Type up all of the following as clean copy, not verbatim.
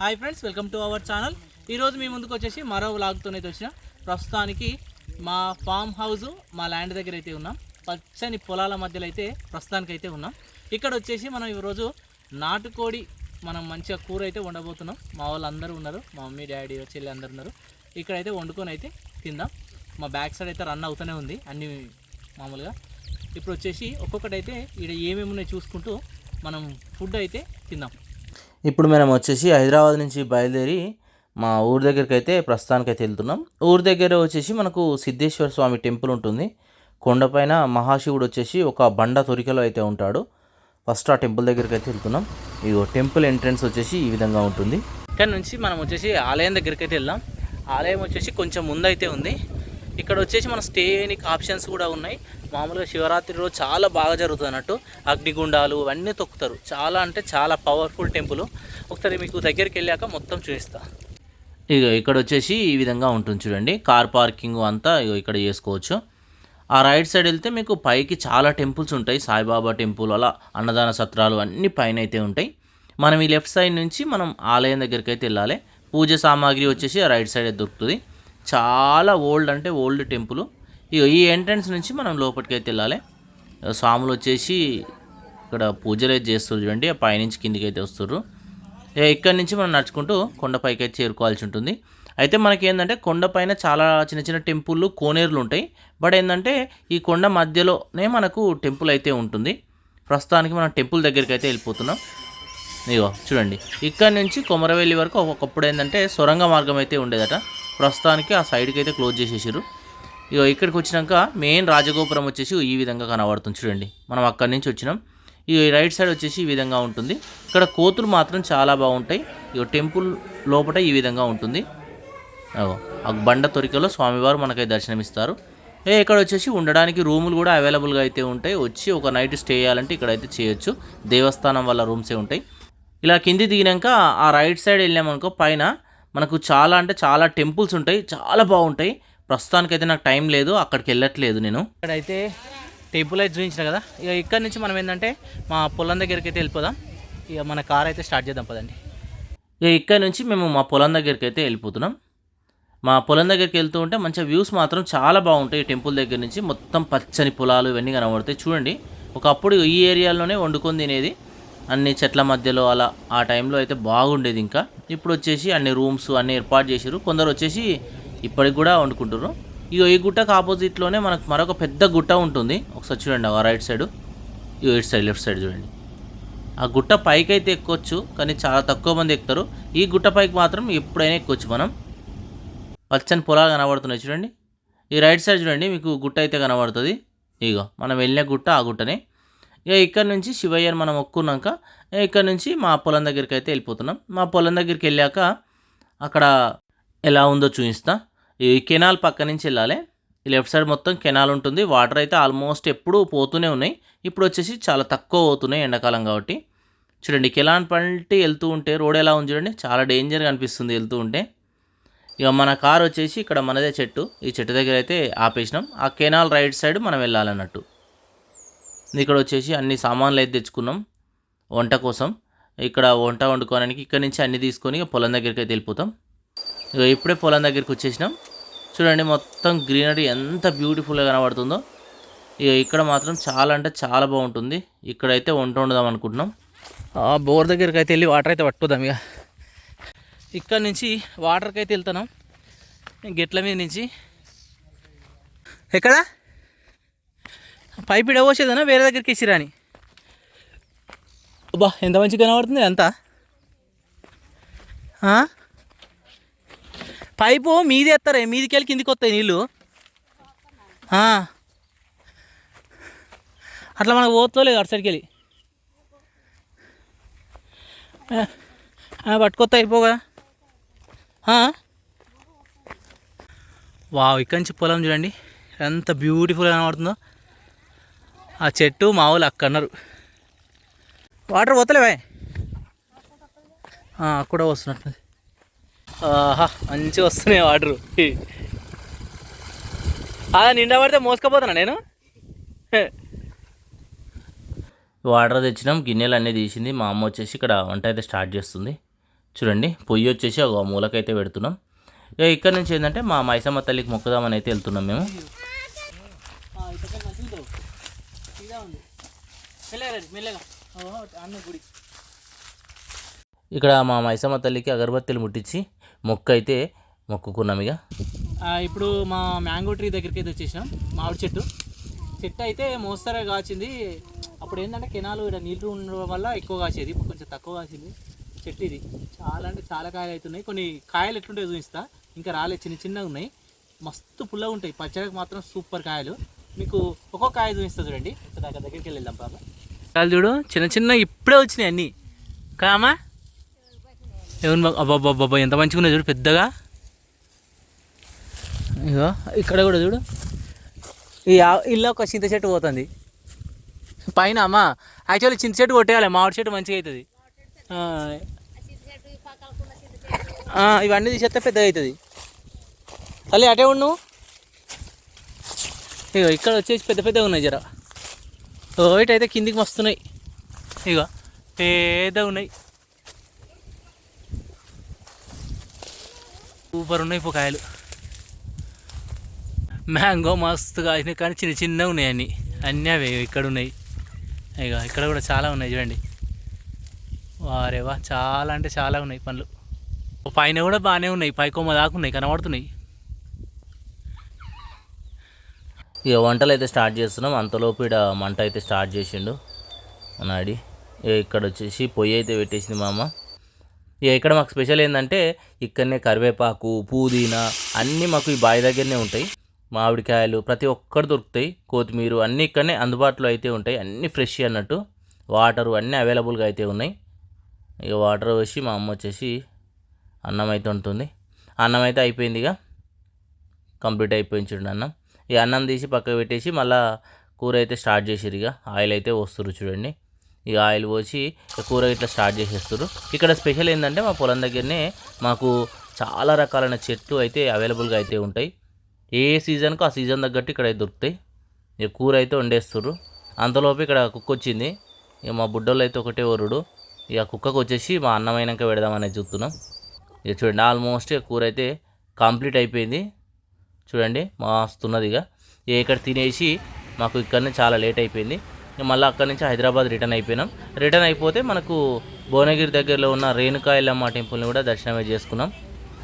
Hi friends, welcome to our channel. ఈరోజు మీ ముందుకు వచ్చేసి మరో వ్లాగ్తోనైతే వచ్చిన. ప్రస్తుతానికి మా ఫామ్ హౌస్ మా ల్యాండ్ దగ్గర అయితే ఉన్నాం. పచ్చని పొలాల మధ్యలో అయితే ప్రస్తుతానికి అయితే ఉన్నాం. ఇక్కడ వచ్చేసి మనం ఈరోజు నాటుకోడి మనం మంచిగా కూర అయితే వండబోతున్నాం. మా వాళ్ళు అందరూ ఉన్నారు, మా మమ్మీ డాడీ చెల్లి అందరు ఉన్నారు. ఇక్కడైతే వండుకొని అయితే తిందాం. మా బ్యాక్ సైడ్ అయితే రన్ అవుతూనే ఉంది అన్ని మామూలుగా. ఇప్పుడు వచ్చేసి ఒక్కొక్కటైతే ఇక్కడ ఏమేమి ఉన్నాయో చూసుకుంటూ మనం ఫుడ్ అయితే తిందాం. ఇప్పుడు మనం వచ్చేసి హైదరాబాద్ నుంచి బయలుదేరి మా ఊరి దగ్గరికి అయితే ప్రస్తుతానికైతే వెళ్తున్నాం. ఊరి దగ్గర వచ్చేసి మనకు సిద్ధేశ్వర స్వామి టెంపుల్ ఉంటుంది. కొండపైన మహాశివుడు వచ్చేసి ఒక బండ తొరికలో అయితే ఉంటాడు. ఫస్ట్ ఆ టెంపుల్ దగ్గరికి అయితే వెళ్తున్నాం. ఇగో టెంపుల్ ఎంట్రన్స్ వచ్చేసి ఈ విధంగా ఉంటుంది. ఇక్కడ నుంచి మనం వచ్చేసి ఆలయం దగ్గరికి అయితే వెళ్దాం. ఆలయం వచ్చేసి కొంచెం ముందైతే ఉంది. ఇక్కడ వచ్చేసి మన స్టేనికి ఆప్షన్స్ కూడా ఉన్నాయి. మామూలుగా శివరాత్రి రోజు చాలా బాగా జరుగుతుంది అన్నట్టు. అగ్నిగుండాలు అవన్నీ తొక్కుతారు. చాలా అంటే చాలా పవర్ఫుల్ టెంపుల్. ఒకసారి మీకు దగ్గరికి వెళ్ళాక మొత్తం చూపిస్తా. ఇక ఇక్కడ వచ్చేసి ఈ విధంగా ఉంటుంది చూడండి. కార్ పార్కింగ్ అంతా ఇక్కడ చేసుకోవచ్చు. ఆ రైట్ సైడ్ వెళ్తే మీకు పైకి చాలా టెంపుల్స్ ఉంటాయి. సాయిబాబా టెంపుల్, అలా అన్నదాన సత్రాలు అన్నీ పైన అయితే ఉంటాయి. మనం ఈ లెఫ్ట్ సైడ్ నుంచి మనం ఆలయం దగ్గరికి అయితే వెళ్ళాలి. పూజ సామాగ్రి వచ్చేసి ఆ రైట్ సైడ్ దొరుకుతుంది. చాలా ఓల్డ్ అంటే ఓల్డ్ టెంపుల్. ఈ ఎంట్రన్స్ నుంచి మనం లోపలికి అయితే వెళ్ళాలి. స్వాములు వచ్చేసి ఇక్కడ పూజలు అయితే చేస్తారు చూడండి. ఆ పైనుంచి కిందికి అయితే వస్తారు. ఇక్కడి నుంచి మనం నడుచుకుంటూ కొండపైకి అయితే చేరుకోవాల్సి ఉంటుంది. అయితే మనకి ఏంటంటే కొండపైన చాలా చిన్న చిన్న టెంపుల్ కోనేరులు ఉంటాయి. బట్ ఏంటంటే ఈ కొండ మధ్యలోనే మనకు టెంపుల్ అయితే ఉంటుంది. ప్రస్తుతానికి మనం టెంపుల్ దగ్గరికి అయితే వెళ్ళిపోతున్నాం. ఇగో చూడండి, ఇక్కడ నుంచి కొమరవెల్లి వరకు ఒకప్పుడు ఏంటంటే సొరంగ మార్గం అయితే ఉండేదట. ప్రస్తుతానికి ఆ సైడ్కి అయితే క్లోజ్ చేసేసారు. ఇక ఇక్కడికి వచ్చినాక మెయిన్ రాజగోపురం వచ్చేసి ఈ విధంగా కనబడుతుంది చూడండి. మనం అక్కడి నుంచి వచ్చినాం. ఈ రైట్ సైడ్ వచ్చేసి ఈ విధంగా ఉంటుంది. ఇక్కడ కోతులు మాత్రం చాలా బాగుంటాయి. ఇక టెంపుల్ లోపల ఈ విధంగా ఉంటుంది. ఆ బండ తొరికలో స్వామివారు మనకైతే దర్శనమిస్తారు. ఇక్కడ వచ్చేసి ఉండడానికి రూములు కూడా అవైలబుల్గా అయితే ఉంటాయి. వచ్చి ఒక నైట్ స్టే చేయాలంటే ఇక్కడైతే చేయొచ్చు. దేవస్థానం వల్ల రూమ్సే ఉంటాయి. ఇలా కింది దిగినాక ఆ రైట్ సైడ్ వెళ్ళామనుకో పైన మనకు చాలా అంటే చాలా టెంపుల్స్ ఉంటాయి. చాలా బాగుంటాయి. ప్రస్తుతానికైతే నాకు టైం లేదు, అక్కడికి వెళ్ళట్లేదు నేను. ఇక్కడైతే టెంపుల్ అయితే చూపించిన కదా. ఇక ఇక్కడ నుంచి మనం ఏంటంటే మా పొలం దగ్గరికి అయితే వెళ్ళిపోదాం. ఇక మన కార్ అయితే స్టార్ట్ చేద్దాం పదండి. ఇక ఇక్కడ నుంచి మేము మా పొలం దగ్గరికి అయితే వెళ్ళిపోతున్నాం. మా పొలం దగ్గరికి వెళ్తూ ఉంటే మంచిగా వ్యూస్ మాత్రం చాలా బాగుంటాయి. టెంపుల్ దగ్గర నుంచి మొత్తం పచ్చని పొలాలు ఇవన్నీ కనబడతాయి చూడండి. ఒకప్పుడు ఈ ఏరియాలోనే వండుకొని తినేది, అన్ని చెట్ల మధ్యలో అలా. ఆ టైంలో అయితే బాగుండేది. ఇంకా ఇప్పుడు వచ్చేసి అన్ని రూమ్స్ అన్నీ ఏర్పాటు చేశారు. కొందరు వచ్చేసి ఇప్పటికి కూడా వండుకుంటారు. ఈ గుట్టకు ఆపోజిట్లోనే మనకు మరొక పెద్ద గుట్ట ఉంటుంది. ఒకసారి చూడండి ఆ రైట్ సైడ్, ఇటు సైడ్ లెఫ్ట్ సైడ్ చూడండి. ఆ గుట్ట పైకి అయితే ఎక్కొచ్చు, కానీ చాలా తక్కువ మంది ఎక్కుతారు. ఈ గుట్ట పైకి మాత్రం ఎప్పుడైనా ఎక్కొచ్చు మనం. పచ్చని పొలాలు కనబడుతున్నాయి చూడండి. ఈ రైట్ సైడ్ చూడండి, మీకు గుట్ట అయితే కనబడుతుంది. ఇగో మనం వెళ్ళిన గుట్ట ఆ గుట్టనే. ఇక ఇక్కడ నుంచి శివయ్యని మనం మొక్కున్నాక ఇక్కడ నుంచి మా పొలం దగ్గరికి అయితే వెళ్ళిపోతున్నాం. మా పొలం దగ్గరికి వెళ్ళాక అక్కడ ఎలా ఉందో చూపిస్తా. ఈ కెనాల్ పక్క నుంచి వెళ్ళాలి. ఈ లెఫ్ట్ సైడ్ మొత్తం కెనాల్ ఉంటుంది. వాటర్ అయితే ఆల్మోస్ట్ ఎప్పుడూ పోతూనే ఉన్నాయి. ఇప్పుడు వచ్చేసి చాలా తక్కువ పోతున్నాయి ఎండాకాలం కాబట్టి. చూడండి కెనాల్ పంటి వెళ్తూ ఉంటే రోడ్ ఎలా ఉంది చూడండి. చాలా డేంజర్గా అనిపిస్తుంది వెళ్తూ ఉంటే. ఇక మన కార్ వచ్చేసి ఇక్కడ మనదే చెట్టు, ఈ చెట్టు దగ్గర అయితే ఆపేసినాం. ఆ కెనాల్ రైట్ సైడ్ మనం వెళ్ళాలన్నట్టు. ఇక్కడ వచ్చేసి అన్ని సామాన్లు అయితే తెచ్చుకున్నాం వంట కోసం. ఇక్కడ వంట వండుకోవడానికి ఇక్కడ నుంచి అన్ని తీసుకొని పొలం దగ్గరికి అయితే వెళ్ళిపోతాం. ఇక ఇప్పుడే పొలం దగ్గరికి వచ్చేసినాం. చూడండి మొత్తం గ్రీనరీ ఎంత బ్యూటిఫుల్గా కనబడుతుందో. ఇక ఇక్కడ మాత్రం చాలా అంటే చాలా బాగుంటుంది. ఇక్కడైతే వంట వండుదాం అనుకుంటున్నాం. బోర్ దగ్గరికి అయితే వెళ్ళి వాటర్ అయితే పట్టుకుందాం. ఇక ఇక్కడ నుంచి వాటర్కి అయితే వెళ్తున్నాం. గెట్ల మీద నుంచి ఎక్కడ పైప్ ఇడవచ్చేదనా వేరే దగ్గరికి ఇచ్చిరా అని. బా ఎంత మంచిగా కనబడుతుంది అంతా. పైపు మీది ఎత్తారే, మీదికి వెళ్ళి కిందికి వస్తాయి నీళ్ళు. అట్లా మనకు పోతలేదు అటు సైడ్కి వెళ్ళి పట్టుకొస్తా అయిపోగా. వావ్, ఇక్కడి నుంచి పొలం చూడండి ఎంత బ్యూటిఫుల్గా కనబడుతుందో. ఆ చెట్టు మా వాళ్ళు అక్కన్నారు. వాటర్ పోతలేవా? కూడా వస్తున్నట్టు. మంచిగా వస్తున్నాయి వాటరు. నిండా పడితే మోసుకపోతున్నా నేను. వాటర్ తెచ్చినాం, గిన్నెలు అన్నీ తీసింది. మా అమ్మ వచ్చేసి ఇక్కడ వంట అయితే స్టార్ట్ చేస్తుంది. చూడండి పొయ్యి వచ్చేసి ఒక మూలకైతే పెడుతున్నాం. ఇక ఇక్కడ నుంచి ఏంటంటే మా మైసమ్మ తల్లికి మొక్కుదామని అయితే వెళ్తున్నాం మేము. ఇక్కడ మా మైసమ్మ తల్లికి అగరబత్తీలు ముట్టించి మొక్కు అయితే మొక్కుకున్నాం. ఇక ఇప్పుడు మా మ్యాంగో ట్రీ దగ్గరికి అయితే వచ్చేసాం. మామిడి చెట్టు అయితే మోస్తరుగా కాచింది. అప్పుడు ఏంటంటే కెనాలు ఇక్కడ నీళ్ళు ఉండడం వల్ల ఎక్కువ కాసేది, ఇప్పుడు కొంచెం తక్కువ కాసింది చెట్టు. ఇది చాలా అంటే చాలా కాయలు అవుతున్నాయి. కొన్ని కాయలు ఎట్లుంటాయో చూపిస్తా, ఇంకా రాలేదు, చిన్నగా ఉన్నాయి, మస్తు పుల్లగా ఉంటాయి. పచ్చడికి మాత్రం సూపర్ కాయలు. మీకు ఒక్కొక్క కాయ చూపిస్తా చూడండి. దగ్గరికి వెళ్దాం బాబా. కాయలు చూడు, చిన్న ఇప్పుడే వచ్చినాయి అన్నీ. కామా ఏమన్నా అబ్బాబ్బాబ్బా ఎంత మంచిగా ఉన్నాయి చూడు, పెద్దగా. ఇగో ఇక్కడ కూడా చూడు, ఈ ఇల్లు ఒక చింత చెట్టు పోతుంది పైన. అమ్మా యాక్చువల్లీ చింత చెట్టు కొట్టేయాలి, మామిడి చెట్టు మంచిగా అవుతుంది. ఇవన్నీ తీసేస్తే పెద్దగా అవుతుంది. తల్లి అటే ఉండు. ఇగో ఇక్కడ వచ్చేసి పెద్దగా ఉన్నాయి జర. ఇటైతే కిందికి వస్తున్నాయి. ఇగో పెద్దగా ఉన్నాయి, సూపర్ ఉన్నాయి ఇప్పుడు కాయలు. మ్యాంగో మస్తు కాసినాయి, కానీ చిన్నగా ఉన్నాయి అన్నీ అవే ఇక్కడ ఉన్నాయి. ఇక ఇక్కడ కూడా చాలా ఉన్నాయి చూడండి. వారేవా చాలా అంటే చాలా ఉన్నాయి పండ్లు. పైన కూడా బాగానే ఉన్నాయి, పైకొమ్మ దాకా ఉన్నాయి, కనబడుతున్నాయి. ఇక వంటలు అయితే స్టార్ట్ చేస్తున్నాం. అంతలోపు ఇక్కడ మంట అయితే స్టార్ట్ చేసిండు అన్నాడి. ఇక్కడ వచ్చేసి పొయ్యి అయితే పెట్టేసింది మా అమ్మ. ఇక ఇక్కడ మాకు స్పెషల్ ఏంటంటే ఇక్కడనే కరివేపాకు, పుదీనా అన్నీ మాకు ఈ బావి దగ్గరనే ఉంటాయి. మామిడికాయలు ప్రతి ఒక్కటి దొరుకుతాయి, కొత్తిమీర అన్నీ ఇక్కడనే అందుబాటులో అయితే ఉంటాయి. అన్నీ ఫ్రెష్ అన్నట్టు. వాటరు అన్నీ అవైలబుల్గా అయితే ఉన్నాయి. ఇక వాటర్ వేసి మా అమ్మ వచ్చేసి అన్నం అయితే ఉంటుంది. అన్నం అయితే అయిపోయింది, ఇక కంప్లీట్ అయిపోయింది చూడండి అన్నం. ఈ అన్నం తీసి పక్కకు పెట్టేసి మళ్ళీ కూర అయితే స్టార్ట్ చేసారు. ఇక ఆయిల్ అయితే పోస్తారు చూడండి. ఇక ఆయిల్ పోసి కూర ఇట్లా స్టార్ట్ చేసేస్తారు. ఇక్కడ స్పెషల్ ఏంటంటే మా పొలం దగ్గరనే మాకు చాలా రకాలైన చెట్లు అయితే అవైలబుల్గా అయితే ఉంటాయి. ఏ సీజన్కు ఆ సీజన్ తగ్గట్టు ఇక్కడ అయితే దొరుకుతాయి. ఇక కూర అయితే వండేస్తారు. అంతలోపు ఇక్కడ కుక్క వచ్చింది. ఇక మా బుడ్డోళ్ళు అయితే ఒకటే వరుడు. ఇక కుక్కకు వచ్చేసి మా అన్నమైనాక పెడదామనేది చూస్తున్నాం. ఇక చూడండి ఆల్మోస్ట్ కూర అయితే కంప్లీట్ అయిపోయింది చూడండి, మస్తున్నది. ఇక ఇక్కడ తినేసి మాకు ఇక్కడనే చాలా లేట్ అయిపోయింది. మళ్ళీ అక్కడి నుంచి హైదరాబాద్ రిటర్న్ అయిపోయినాం. రిటర్న్ అయిపోతే మనకు భువనగిరి దగ్గరలో ఉన్న రేణుకా ఎల్లమ్మ టెంపుల్ని కూడా దర్శనమే చేసుకున్నాం.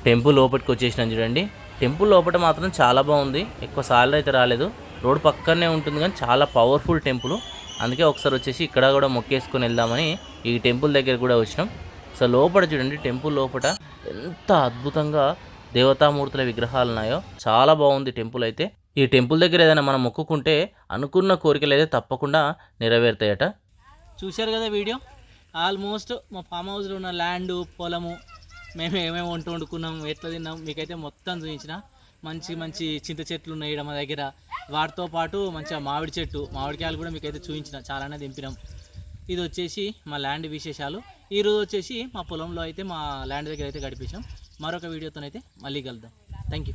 టెంపుల్ లోపలికి వచ్చేసినాం చూడండి. టెంపుల్ లోపల మాత్రం చాలా బాగుంది. ఎక్కువ సార్లు అయితే రాలేదు, రోడ్ పక్కనే ఉంటుంది, కానీ చాలా పవర్ఫుల్ టెంపుల్. అందుకే ఒకసారి వచ్చేసి ఇక్కడ కూడా మొక్కేసుకొని వెళ్దామని ఈ టెంపుల్ దగ్గర కూడా వచ్చినాం. సో లోపల చూడండి, టెంపుల్ లోపల ఎంత అద్భుతంగా దేవతామూర్తుల విగ్రహాలు ఉన్నాయో, చాలా బాగుంది టెంపుల్ అయితే. ఈ టెంపుల్ దగ్గర ఏదైనా మనం మొక్కుకుంటే అనుకున్న కోరికలు అయితే తప్పకుండా నెరవేరుతాయట. చూశారు కదా వీడియో. ఆల్మోస్ట్ మా ఫామ్ హౌస్లో ఉన్న ల్యాండ్, పొలము, మేము ఏమేమి వండుకున్నాం, ఎట్లా తిన్నాం మీకైతే మొత్తం చూపించిన. మంచి చింత చెట్లు ఉన్నాయి మా దగ్గర. వాటితో పాటు మంచిగా మామిడికాయలు కూడా మీకైతే చూపించిన, చాలానే దింపినాం. ఇది వచ్చేసి మా ల్యాండ్ విశేషాలు. ఈరోజు వచ్చేసి మా పొలంలో అయితే మా ల్యాండ్ దగ్గర అయితే గడిపించాం. మరొక వీడియోతోనైతే మళ్ళీ కలుద్దాం. Thank you.